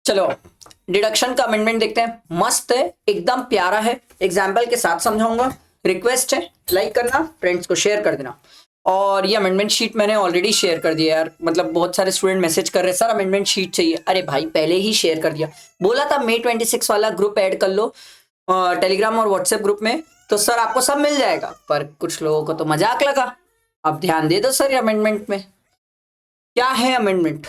चलो डिडक्शन का अमेंडमेंट देखते हैं। मस्त है, एकदम प्यारा है, एग्जाम्पल के साथ समझाऊंगा। रिक्वेस्ट है लाइक करना, फ्रेंड्स को शेयर कर देना। और ये अमेंडमेंट शीट मैंने ऑलरेडी शेयर कर दिया यार, मतलब बहुत सारे स्टूडेंट मैसेज कर रहे हैं सर अमेंडमेंट शीट चाहिए। अरे भाई पहले ही शेयर कर दिया, बोला था May 26 वाला ग्रुप ऐड कर लो टेलीग्राम और व्हाट्सएप ग्रुप में, तो सर आपको सब मिल जाएगा। पर कुछ लोगों को तो मजाक लगा। अब ध्यान दे दो सर ये अमेंडमेंट में क्या है अमेंडमेंट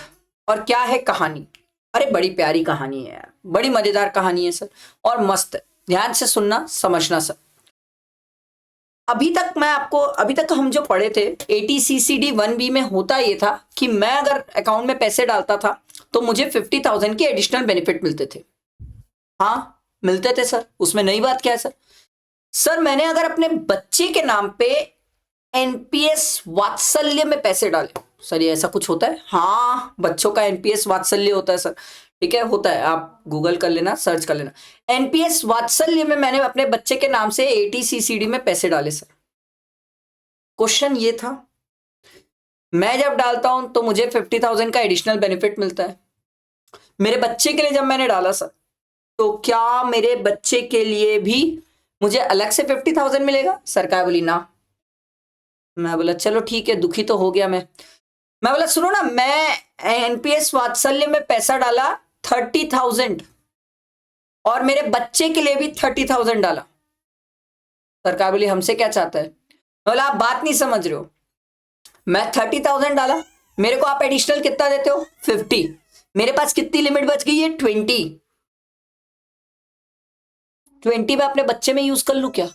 और क्या है कहानी। अरे बड़ी प्यारी कहानी है यार, बड़ी मजेदार कहानी है सर, और मस्त है। ध्यान से सुनना समझना सर। अभी तक हम जो पढ़े थे ATCCD 1B में होता ये था कि मैं अगर अकाउंट में पैसे डालता था तो मुझे 50,000 के एडिशनल बेनिफिट मिलते थे। हाँ मिलते थे सर, उसमें नई बात क्या है सर। सर मैंने अगर अपने बच्चे के नाम पे NPS वात्सल्य में पैसे डाले, सर ये ऐसा कुछ होता है? हाँ बच्चों का NPS वात्सल्य होता है सर, ठीक है होता है, आप गूगल कर लेना, सर्च कर लेना। NPS वात्सल्य में मैंने अपने बच्चे के नाम से ATCCD में पैसे डाले सर। क्वेश्चन ये था, मैं जब डालता हूं तो मुझे 50,000 का एडिशनल बेनिफिट मिलता है। मेरे बच्चे के लिए जब मैंने डाला सर, तो क्या मेरे बच्चे के लिए भी मुझे अलग से 50,000 मिलेगा? सरकार बोली ना। मैं बोला चलो ठीक है, दुखी तो हो गया मैं बोला सुनो ना, मैं NPS वात्सल्य में पैसा डाला 30,000 और मेरे बच्चे के लिए भी 30,000 डाला। सरकार बोली हमसे क्या चाहता है? बोला आप बात नहीं समझ रहे हो, मैं 30,000 डाला, मेरे को आप एडिशनल कितना देते हो? 50। मेरे पास कितनी लिमिट बच गई है? 20 में अपने बच्चे में यूज कर लू क्या?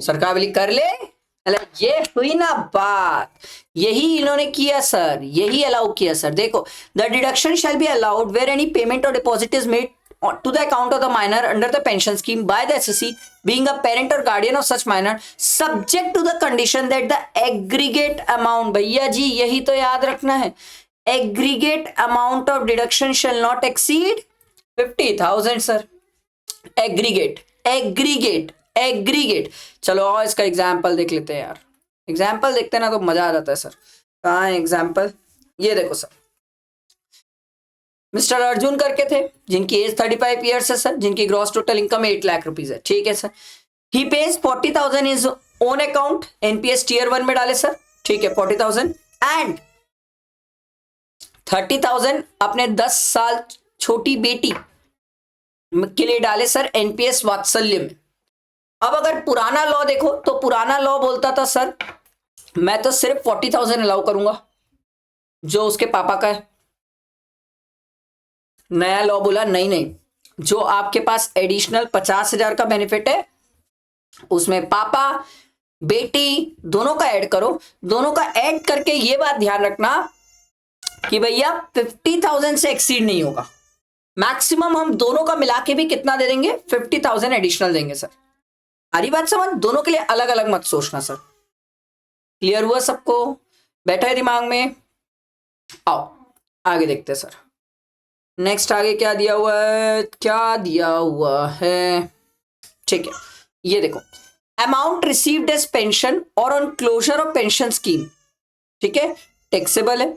सरकार बोली कर ले। ये हुई ना बात, यही इन्होंने किया सर, यही अलाउ किया सर। देखो, the deduction shall be allowed where any payment or deposit is made to the account of the minor under the pension scheme by the SSC being a parent or guardian of such minor subject to the condition that the aggregate amount, भैया जी यही तो याद रखना है, aggregate amount of deduction shall not exceed 50,000 sir. Aggregate. चलो और इसका example देख लेते हैं यार, एग्जाम्पल देखते हैं ना तो मजा आ जाता है सर। कहाँ है एग्जाम्पल? ये देखो सर, मिस्टर अर्जुन करके थे जिनकी एज 35 ईयर्स है सर, जिनकी gross total income 8 lakh rupees है, ठीक है sir. He page 40,000 is own account, NPS Tier 1 में डाले सर, ठीक है 40,000 एंड 30,000 अपने 10 साल छोटी बेटी के लिए डाले सर NPS वात्सल्य में। अब अगर पुराना लॉ देखो तो पुराना लॉ बोलता था सर मैं तो सिर्फ 40,000 अलाउ करूंगा जो उसके पापा का है। नया लॉ बोला नहीं, जो आपके पास एडिशनल 50,000 का बेनिफिट है उसमें पापा बेटी दोनों का ऐड करो। दोनों का ऐड करके ये बात ध्यान रखना कि भैया 50,000 से एक्सीड नहीं होगा। मैक्सिमम हम दोनों का मिला के भी कितना दे देंगे? 50,000 एडिशनल देंगे सर। सारी बात समझ, दोनों के लिए अलग अलग मत सोचना सर। क्लियर हुआ सबको? बैठा है दिमाग में? आओ आगे देखते हैं सर। नेक्स्ट आगे क्या दिया हुआ है, ठीक है ये देखो, amount received as pension or on closure of pension scheme, ठीक है टैक्सेबल है।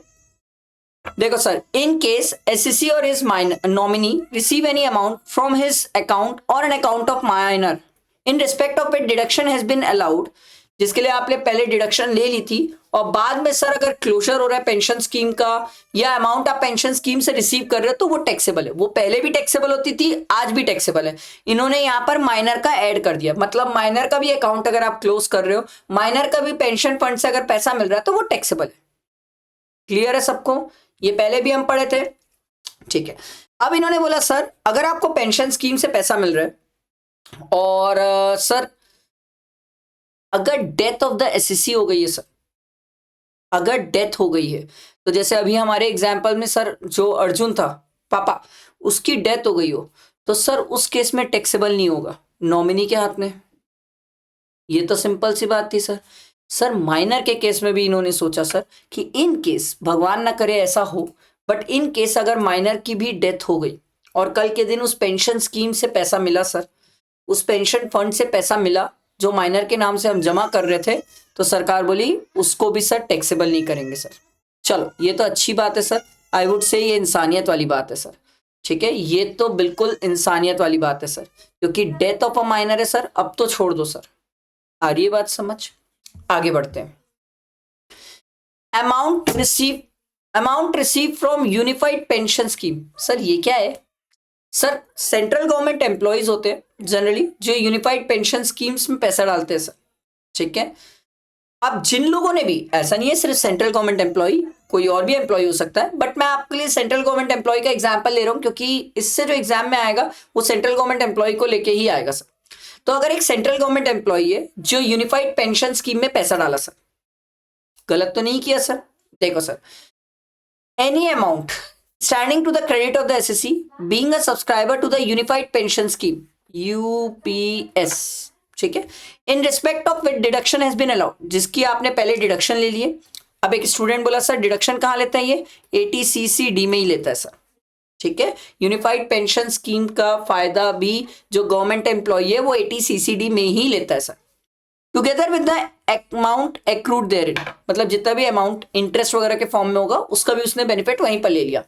देखो sir, in case SSC or his nominee receive any amount from his account or an account of minor in respect of it deduction has been allowed, जिसके लिए आपने पहले deduction ले ली थी और बाद में सर अगर क्लोजर हो रहा है पेंशन स्कीम का या अमाउंट आप पेंशन स्कीम से रिसीव कर रहे हो तो वो टैक्सेबल है। वो पहले भी टैक्सेबल होती थी, आज भी टैक्सेबल है। इन्होंने यहाँ पर माइनर का ऐड कर दिया, मतलब माइनर का भी अकाउंट अगर आप क्लोज कर रहे हो, माइनर का भी पेंशन फंड से अगर पैसा मिल रहा है तो वो टैक्सेबल है। क्लियर है सबको? ये पहले भी हम पढ़े थे, ठीक है। अब इन्होंने बोला सर अगर आपको पेंशन स्कीम से पैसा मिल रहा है और सर अगर डेथ ऑफ द SSC हो गई है सर, अगर डेथ हो गई है तो जैसे अभी हमारे एग्जाम्पल में सर जो अर्जुन था पापा, उसकी डेथ हो गई हो तो सर उस केस में टैक्सेबल नहीं होगा, नॉमिनी के हाथ में। ये तो सिंपल सी बात थी सर। सर माइनर के केस में भी इन्होंने सोचा सर कि इन केस भगवान ना करे ऐसा हो, बट इन केस अगर माइनर की भी डेथ हो गई और कल के दिन उस पेंशन स्कीम से पैसा मिला सर, उस पेंशन फंड से पैसा मिला जो माइनर के नाम से हम जमा कर रहे थे, तो सरकार बोली उसको भी सर टैक्सेबल नहीं करेंगे सर। चलो ये तो अच्छी बात है सर, आई वुड से ये इंसानियत वाली बात है सर। ठीक है, ये तो बिल्कुल इंसानियत वाली बात है सर, क्योंकि डेथ ऑफ अ माइनर है सर, अब तो छोड़ दो सर। आ रही है बात समझ? आगे बढ़ते हैं। Amount receive from unified pension scheme, sir ये क्या है? सर सेंट्रल गवर्नमेंट एम्प्लॉयज होते हैं जनरली जो यूनिफाइड पेंशन स्कीम्स में पैसा डालते हैं सर, ठीक है। अब जिन लोगों ने भी, ऐसा नहीं है सिर्फ सेंट्रल गवर्नमेंट एम्प्लॉय, कोई और भी एम्प्लॉय हो सकता है, बट मैं आपके लिए सेंट्रल गवर्नमेंट एम्प्लॉय का एग्जांपल ले रहा हूं क्योंकि इससे जो एग्जाम में आएगा वो सेंट्रल गवर्नमेंट एम्प्लॉय को लेके ही आएगा सर। तो अगर एक सेंट्रल गवर्नमेंट एम्प्लॉय है जो यूनिफाइड पेंशन स्कीम में पैसा डाला सर, गलत तो नहीं किया सर? देखो sir, any amount standing to the credit of the SSC being a subscriber to the unified pension scheme UPS, ठीक है, in respect of with deduction has been allowed, जिसकी आपने पहले डिडक्शन ले लिए। अब एक स्टूडेंट बोला सर डिडक्शन कहां लेता है? ये ATCCD में ही लेता है सर, ठीक है। यूनिफाइड पेंशन स्कीम का फायदा भी जो गवर्नमेंट एम्प्लॉय है वो ATCCD में ही लेता है sir, together with the amount accrued there, मतलब जितना भी अमाउंट इंटरेस्ट वगैरह के फॉर्म में होगा उसका भी उसने बेनिफिट वहीं पर ले लिया।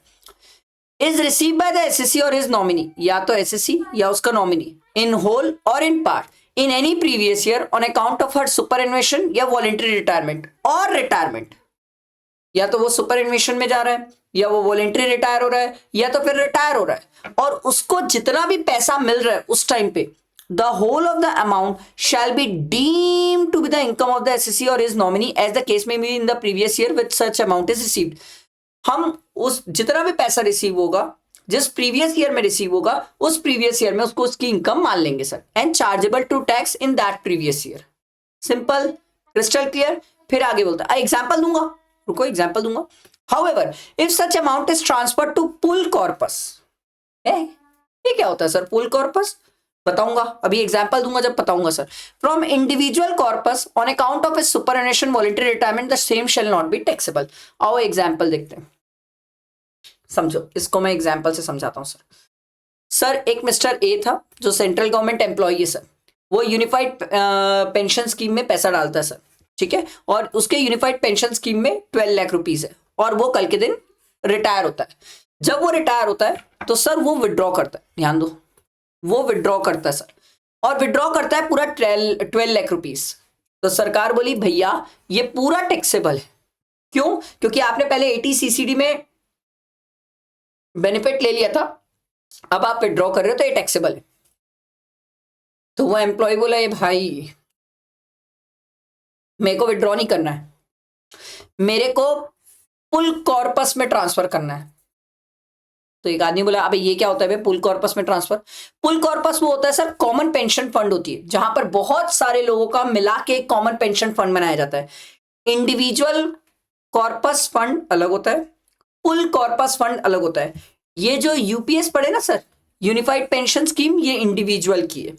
Is receive by the assessee और हिज नॉमिनी, या तो एसएससी या उसका नॉमिनी, इन होल और in part in any previous year on account of her superannuation या वॉलंटरी रिटायरमेंट और रिटायरमेंट, या तो वो सुपरएनुएशन में जा रहा है या वो वॉलंटरी रिटायर हो रहा है या तो फिर रिटायर हो रहा है, और उसको जितना भी पैसा मिल रहा है उस टाइम पे, the whole of the amount shall be deemed to be the income of the SSC or his nominee as the case may be in the previous year with such amount is received। हम उस जितना भी पैसा receive होगा जिस previous year में receive होगा उस प्रीवियस ईयर में उसको उसकी इनकम मान लेंगे sir, and chargeable to tax in that previous year. Simple, crystal clear. फिर आगे बोलता है, एग्जाम्पल दूंगा, रुको एग्जाम्पल दूंगा। However if such amount is transfer to pool corpus, ये क्या होता है सर पुल कॉर्पस? बताऊंगा, अभी एग्जांपल दूंगा जब बताऊंगा sir. From individual corpus on account of his superannuation voluntary retirement the same shall not be taxable. आओ एग्जांपल देखते हैं, समझो इसको, मैं एग्जांपल से समझाता हूं सर। सर एक मिस्टर ए था जो सेंट्रल गवर्नमेंट एम्प्लॉय है सर, वो यूनिफाइड पेंशन स्कीम में पैसा डालता है सर, ठीक है, और उसके यूनिफाइड पेंशन स्कीम में 12 लाख रुपीज है, और वो कल के दिन रिटायर होता है। जब वो रिटायर होता है तो सर वो विड्रॉ करता है, ध्यान दो, वो विड्रॉ करता है सर, और विड्रॉ करता है पूरा 12 लाख रुपीस। तो सरकार बोली भैया ये पूरा टैक्सेबल है। क्यों? क्योंकि आपने पहले ATCCD में बेनिफिट ले लिया था, अब आप विड्रॉ कर रहे हो तो ये टैक्सेबल है। तो वो एम्प्लॉय बोला ये भाई मेरे को विड्रॉ नहीं करना है, मेरे को पुल कॉर्पस में ट्रांसफर करना है। तो एक आदमी बोला अबे ये क्या होता है पुल कॉर्पस में ट्रांसफर? पुल कॉर्पस वो होता है सर कॉमन पेंशन फंड होती है, जहां पर बहुत सारे लोगों का मिला के कॉमन पेंशन फंड बनाया जाता है। इंडिविजुअल कॉर्पस फंड अलग होता है, पुल कॉर्पस फंड अलग होता है। ये जो यूपीएस पढ़े ना सर, यूनिफाइड पेंशन स्कीम, ये इंडिविजुअल की है।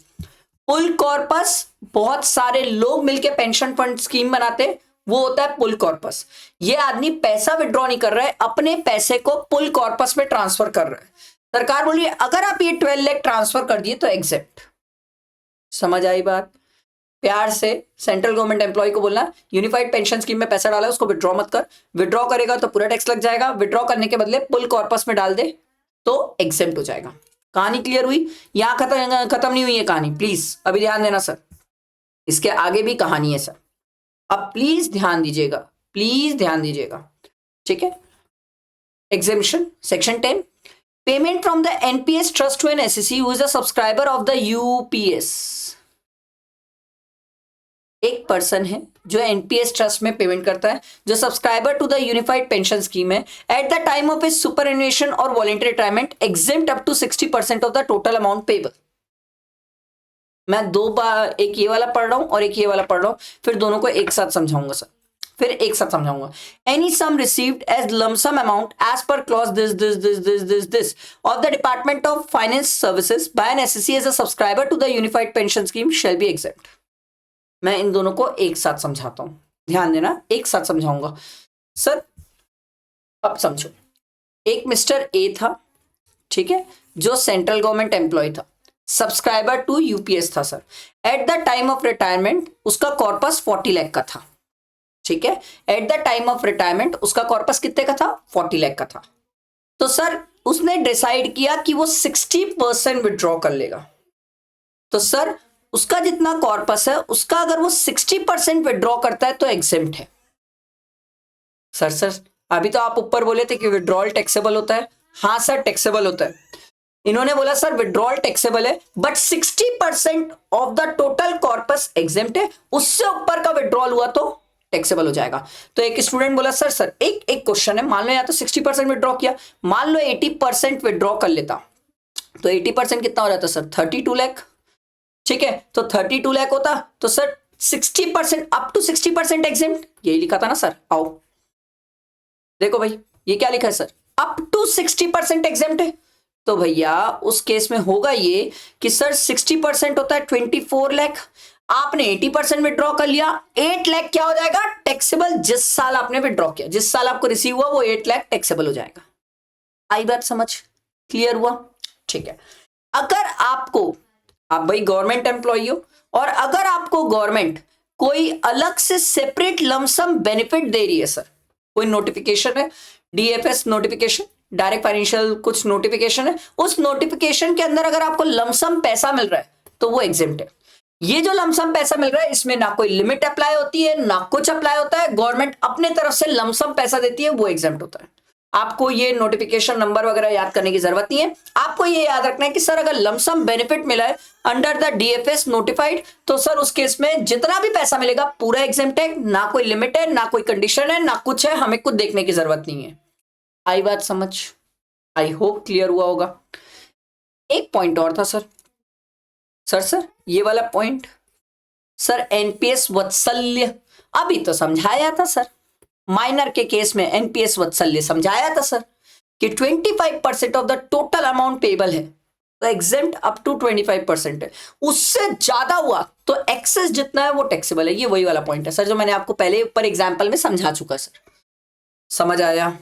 पुल कॉर्पस बहुत सारे लोग मिलकर पेंशन फंड स्कीम बनाते हैं, वो होता है पुल कॉर्पस। ये आदमी पैसा विड्रॉ नहीं कर रहा है, अपने पैसे को पुल कॉर्पस में ट्रांसफर कर रहा है। सरकार बोल रही है अगर आप ये 12 लाख ट्रांसफर कर दिए तो एग्जेप्ट। समझ आई बात? प्यार से सेंट्रल गवर्नमेंट एम्प्लॉय को बोलना यूनिफाइड पेंशन स्कीम में पैसा डाला है उसको विड्रॉ मत कर, विड्रॉ करेगा तो पूरा टैक्स लग जाएगा, विड्रॉ करने के बदले पुल कॉर्पस में डाल दे तो एग्जेप्ट हो जाएगा। कहानी क्लियर हुई? यहां खत्म नहीं हुई है कहानी, प्लीज अभी ध्यान देना सर, इसके आगे भी कहानी है सर, अब प्लीज ध्यान दीजिएगा, प्लीज ध्यान दीजिएगा, ठीक है। Exemption section 10, payment from the NPS trust to an SSC who is a subscriber of the UPS. एक पर्सन है जो एनपीएस ट्रस्ट में पेमेंट करता है, जो subscriber to the unified pension scheme है, at the time of his superannuation or voluntary retirement exempt up to 60% of the total amount payable. मैं दो बार एक ये वाला पढ़ रहा हूं और एक ये वाला पढ़ रहा हूं, फिर दोनों को एक साथ समझाऊंगा सर, फिर एक साथ समझाऊंगा। Any sum received as lump sum amount as per clause this of the department of finance services by an SSC as a subscriber to the unified pension scheme shall be exempt. मैं इन दोनों को एक साथ समझाता हूं, ध्यान देना, एक साथ समझाऊंगा सर। अब समझो, एक मिस्टर ए था, ठीक है, जो सेंट्रल गवर्नमेंट एम्प्लॉय था, सब्सक्राइबर टू यूपीएस था sir. Eight the time of retirement उसका कॉर्पस 40 लाख का था, ठीक है। At the time of retirement उसका कॉर्पस कितने का था? 40 लाख का था। तो सर उसने डिसाइड किया कि वो 60% विड्रॉ कर लेगा। तो सर उसका जितना कॉर्पस है उसका अगर वो 60% विड्रॉ करता है तो एग्जेम्प्ट है। सर अभी तो आप ऊपर बोले थे कि विड्रॉल टैक्सेबल होता है। हाँ सर टैक्सेबल होता है। इन्होंने बोला सर विड्रॉल टैक्सेबल है but 60% of the total corpus exempt है, उससे ऊपर का विड्रॉल हुआ तो टैक्सेबल हो जाएगा। तो एक स्टूडेंट बोला सर एक क्वेश्चन है, मान लो या तो 60% विड्रॉ किया, मान लो 80% विड्रॉ कर लेता तो 80% कितना हो जाता सर 32 लाख। ठीक है, तो 32 लाख होता तो सर 60% अप टू 60% एग्जेम्प्ट, यही लिखा था ना सर। आओ देखो भाई ये क्या लिखा है सर, अप टू 60% एग्जेम्प्ट है। तो भैया उस केस में होगा ये कि सर 60% होता है 24 लाख, आपने 80% विड्रॉ कर लिया, 8 लाख क्या हो जाएगा टैक्सेबल। जिस साल आपने विड्रॉ किया, जिस साल आपको रिसीव हुआ वो 8 लाख टैक्सेबल हो जाएगा। आई बात समझ, क्लियर हुआ? ठीक है, अगर आपको, आप भाई गवर्नमेंट एम्प्लॉई हो और अगर आपको गवर्नमेंट कोई अलग से सेपरेट लमसम बेनिफिट दे रही है सर, कोई नोटिफिकेशन है, डीएफएस नोटिफिकेशन, डायरेक्ट फाइनेंशियल कुछ नोटिफिकेशन है, उस नोटिफिकेशन के अंदर अगर आपको लमसम पैसा मिल रहा है तो वो एग्जेम्प्ट है। ये जो लमसम पैसा मिल रहा है इसमें ना कोई लिमिट अप्लाई होती है ना कुछ अप्लाई होता है, गवर्नमेंट अपने तरफ से लमसम पैसा देती है, वो एग्जेम्प्ट होता है। आपको ये नोटिफिकेशन नंबर वगैरह याद करने की जरूरत नहीं है, आपको ये याद रखना है कि सर अगर लमसम बेनिफिट मिला है अंडर द डीएफएस नोटिफाइड तो सर उस केस में जितना भी पैसा मिलेगा पूरा एग्जेम्प्ट है, ना कोई लिमिट है ना कोई कंडीशन है ना कुछ है, हमें कुछ देखने की जरूरत नहीं है। आई बात समझ? आई होप क्लियर हुआ होगा। एक पॉइंट और था सर, सर ये वाला पॉइंट सर एनपीएस वत्सल्य अभी तो समझाया था सर, माइनर के केस में एनपीएस वत्सल्य समझाया था सर कि 25% of the total amount payable है तो एग्जेम्प्ट अप टू 25% है, उससे ज्यादा हुआ तो एक्सेस जितना है वो टैक्सेबल है। ये वही वाला पॉइंट है सर जो मैंने आपको पहले ऊपर एग्जांपल में समझा चुका सर, समझ आया?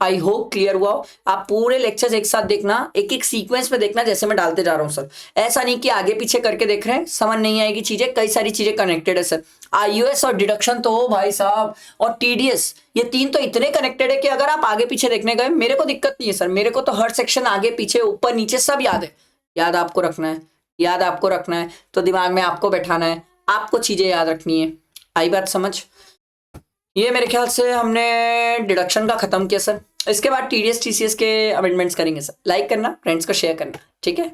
आई होप क्लियर हुआ हो। आप पूरे लेक्चर्स एक साथ देखना, एक एक सीक्वेंस में देखना जैसे मैं डालते जा रहा हूं सर, ऐसा नहीं कि आगे पीछे करके देख रहे हैं समझ नहीं आएगी चीजें, कई सारी चीजें कनेक्टेड है सर। आईयूएस और डिडक्शन तो हो भाई साहब, और टीडीएस, ये तीन तो इतने कनेक्टेड है कि अगर आप आगे पीछे देखने गए मेरे को दिक्कत नहीं है सर, मेरे को तो हर सेक्शन आगे पीछे ऊपर नीचे सब याद है। याद आपको रखना है, याद आपको रखना है तो दिमाग में आपको बैठाना है, आपको चीजें याद रखनी है। आई बात समझ? ये मेरे ख्याल से हमने डिडक्शन का खत्म किया सर, इसके बाद टीडीएस टीसीएस के अमेंडमेंट्स करेंगे सर। लाइक करना, फ्रेंड्स को शेयर करना, ठीक है।